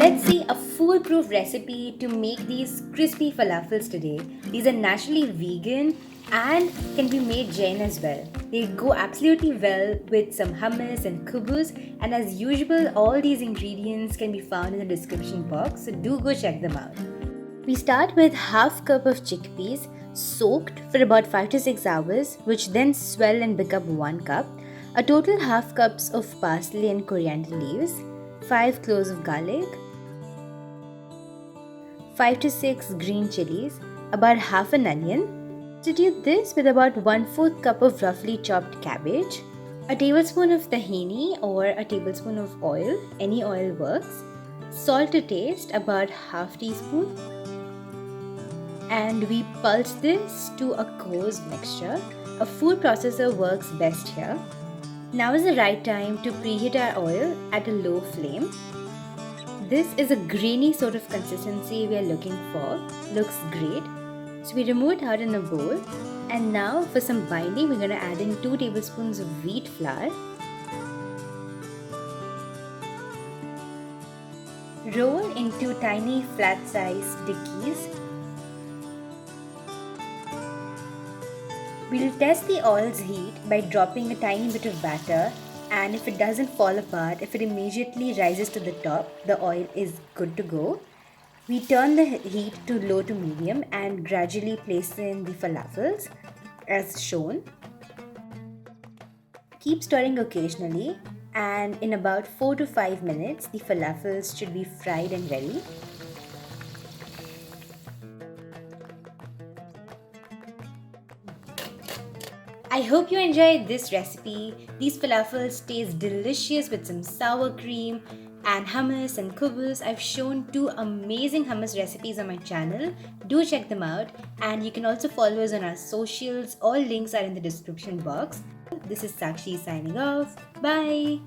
Let's see a foolproof recipe to make these crispy falafels today. These are naturally vegan and can be made Jain as well. They go absolutely well with some hummus and kubus, and as usual, all these ingredients can be found in the description box, so do go check them out. We start with half cup of chickpeas soaked for about 5 to 6 hours, which then swell and become 1 cup, a total half cups of parsley and coriander leaves, 5 cloves of garlic, 5 to 6 green chillies, about half an onion. Substitute this with about 1/4 cup of roughly chopped cabbage, a tablespoon of tahini or a tablespoon of oil, any oil works, salt to taste, about half teaspoon, and we pulse this to a coarse mixture. A food processor works best here. Now is the right time to preheat our oil at a low flame. This is a grainy sort of consistency we are looking for. Looks great. So we remove it out in a bowl. And now for some binding, we're going to add in 2 tablespoons of wheat flour. Roll into tiny flat-sized stickies. We'll test the oil's heat by dropping a tiny bit of batter, and if it doesn't fall apart, if it immediately rises to the top, the oil is good to go. We turn the heat to low to medium and gradually place in the falafels as shown. Keep stirring occasionally, and in about 4 to 5 minutes, the falafels should be fried and ready. I hope you enjoyed this recipe. These falafels taste delicious with some sour cream and hummus and kubus. I've shown 2 amazing hummus recipes on my channel. Do check them out, and you can also follow us on our socials. All links are in the description box. This is Sakshi signing off. Bye!